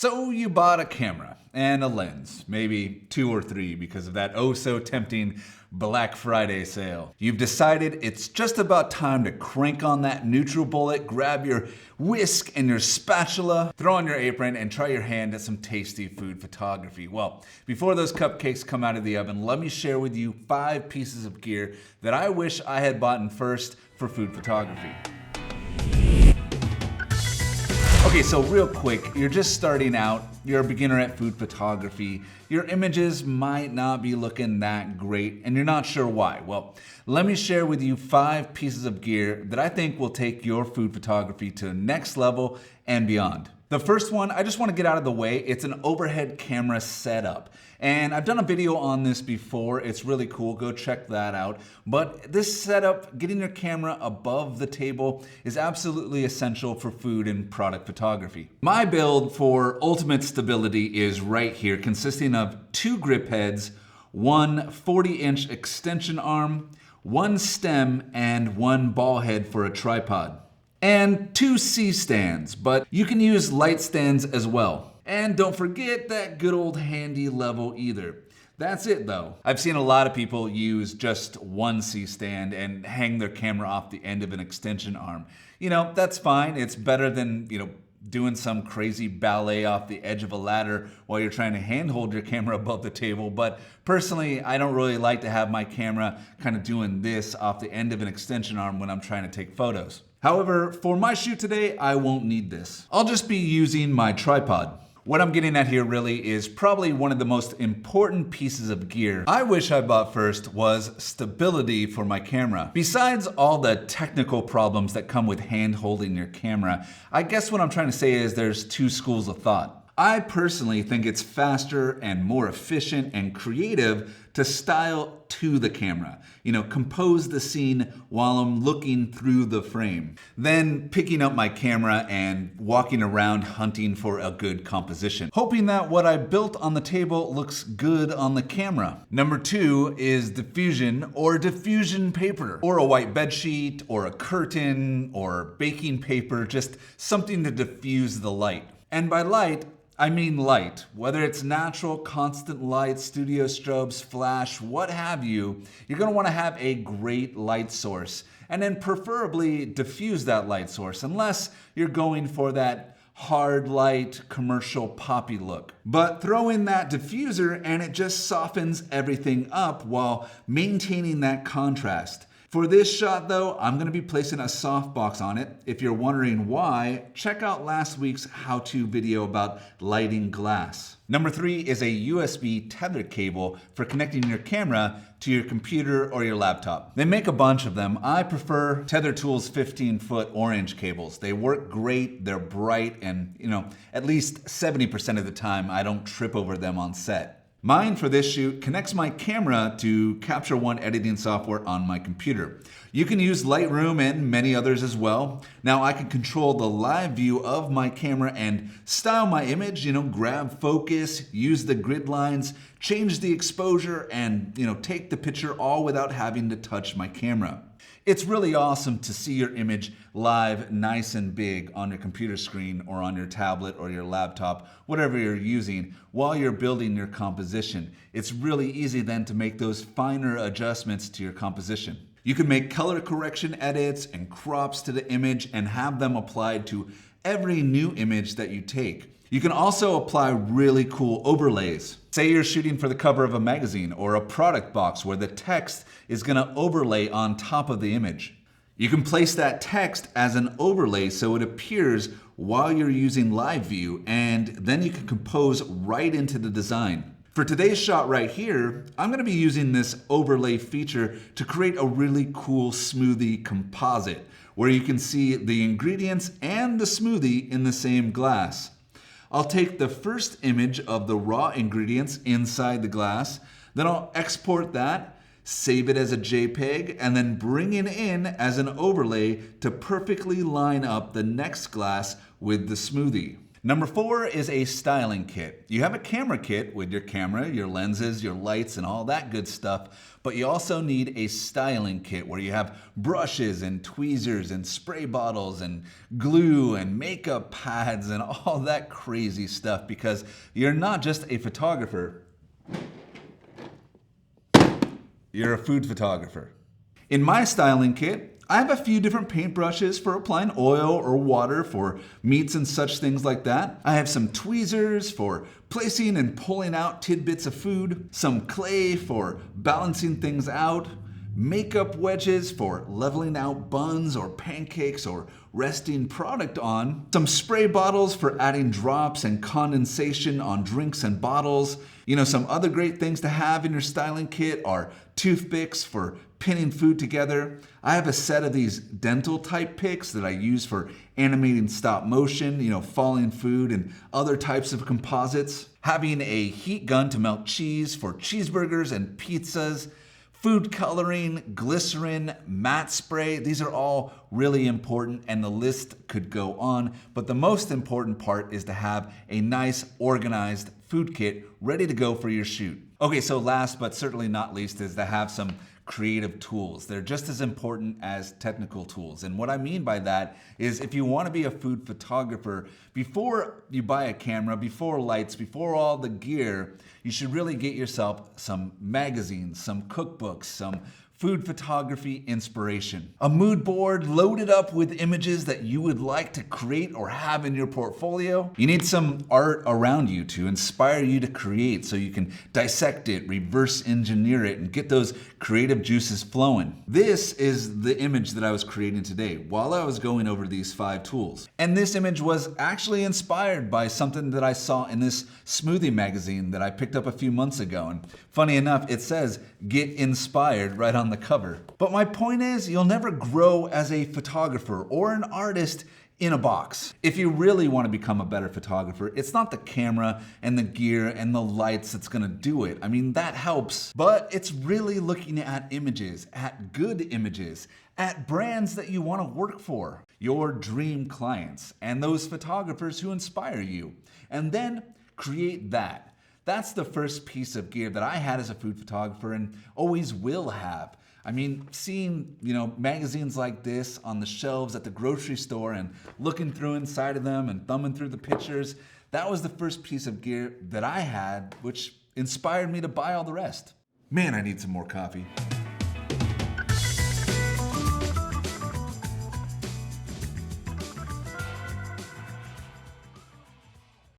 So you bought a camera and a lens, maybe 2 or 3 because of that oh so tempting Black Friday sale. You've decided it's just about time to crank on that NutriBullet, grab your whisk and your spatula, throw on your apron, and try your hand at some tasty food photography. Well, before those cupcakes come out of the oven, let me share with you 5 pieces of gear that I wish I had bought first for food photography. Okay, so real quick, you're just starting out, you're a beginner at food photography, your images might not be looking that great, and you're not sure why. Well, let me share with you 5 pieces of gear that I think will take your food photography to the next level and beyond. The first one, I just want to get out of the way. It's an overhead camera setup. And I've done a video on this before. It's really cool. Go check that out. But this setup, getting your camera above the table, is absolutely essential for food and product photography. My build for ultimate stability is right here, consisting of 2 grip heads, 1 40-inch extension arm, 1 stem, and 1 ball head for a tripod. And 2 C-stands, but you can use light stands as well. And don't forget that good old handy level either. That's it though. I've seen a lot of people use just 1 C-stand and hang their camera off the end of an extension arm. You know, that's fine. It's better than, doing some crazy ballet off the edge of a ladder while you're trying to handhold your camera above the table. But personally, I don't really like to have my camera kind of doing this off the end of an extension arm when I'm trying to take photos. However, for my shoot today, I won't need this. I'll just be using my tripod. What I'm getting at here really is probably one of the most important pieces of gear I wish I bought first was stability for my camera. Besides all the technical problems that come with hand holding your camera, I guess what I'm trying to say is there's 2 schools of thought. I personally think it's faster and more efficient and creative to style to the camera. Compose the scene while I'm looking through the frame. Then picking up my camera and walking around hunting for a good composition, hoping that what I built on the table looks good on the camera. Number 2 is diffusion or diffusion paper, or a white bed sheet, or a curtain, or baking paper, just something to diffuse the light. And by light, I mean light. Whether it's natural, constant light, studio strobes, flash, what have you, you're gonna wanna have a great light source. And then preferably diffuse that light source, unless you're going for that hard light, commercial poppy look. But throw in that diffuser and it just softens everything up while maintaining that contrast. For this shot though, I'm gonna be placing a softbox on it. If you're wondering why, check out last week's how-to video about lighting glass. Number 3 is a USB tether cable for connecting your camera to your computer or your laptop. They make a bunch of them. I prefer Tether Tools 15-foot orange cables. They work great, they're bright, and at least 70% of the time I don't trip over them on set. Mine for this shoot connects my camera to Capture One editing software on my computer. You can use Lightroom and many others as well. Now I can control the live view of my camera and style my image, grab focus, use the grid lines, change the exposure, and take the picture all without having to touch my camera. It's really awesome to see your image live nice and big on your computer screen or on your tablet or your laptop, whatever you're using, while you're building your composition. It's really easy then to make those finer adjustments to your composition. You can make color correction edits and crops to the image and have them applied to every new image that you take. You can also apply really cool overlays. Say you're shooting for the cover of a magazine or a product box where the text is gonna overlay on top of the image. You can place that text as an overlay so it appears while you're using live view, and then you can compose right into the design. For today's shot right here, I'm gonna be using this overlay feature to create a really cool smoothie composite where you can see the ingredients and the smoothie in the same glass. I'll take the first image of the raw ingredients inside the glass, then I'll export that, save it as a JPEG, and then bring it in as an overlay to perfectly line up the next glass with the smoothie. Number 4 is a styling kit. You have a camera kit with your camera, your lenses, your lights, and all that good stuff, but you also need a styling kit where you have brushes and tweezers and spray bottles and glue and makeup pads and all that crazy stuff, because you're not just a photographer, you're a food photographer. In my styling kit, I have a few different paintbrushes for applying oil or water for meats and such things like that. I have some tweezers for placing and pulling out tidbits of food, some clay for balancing things out, makeup wedges for leveling out buns or pancakes or resting product on, some spray bottles for adding drops and condensation on drinks and bottles. Some other great things to have in your styling kit are toothpicks for pinning food together. I have a set of these dental type picks that I use for animating stop motion, falling food and other types of composites. Having a heat gun to melt cheese for cheeseburgers and pizzas. Food coloring, glycerin, matte spray, these are all really important, and the list could go on, but the most important part is to have a nice organized food kit ready to go for your shoot. Okay, so last but certainly not least is to have some creative tools. They're just as important as technical tools. And what I mean by that is, if you want to be a food photographer, before you buy a camera, before lights, before all the gear, you should really get yourself some magazines, some cookbooks, some food photography inspiration. A mood board loaded up with images that you would like to create or have in your portfolio. You need some art around you to inspire you to create, so you can dissect it, reverse engineer it, and get those creative juices flowing. This is the image that I was creating today while I was going over these 5 tools. And this image was actually inspired by something that I saw in this smoothie magazine that I picked up a few months ago. And funny enough, it says, "Get inspired" right on the cover. But my point is, you'll never grow as a photographer or an artist in a box. If you really want to become a better photographer, it's not the camera and the gear and the lights that's gonna do it. I mean, that helps, but it's really looking at images, at good images, at brands that you want to work for, your dream clients, and those photographers who inspire you. And then create that. That's the first piece of gear that I had as a food photographer and always will have. I mean, seeing, magazines like this on the shelves at the grocery store and looking through inside of them and thumbing through the pictures, that was the first piece of gear that I had, which inspired me to buy all the rest. Man, I need some more coffee.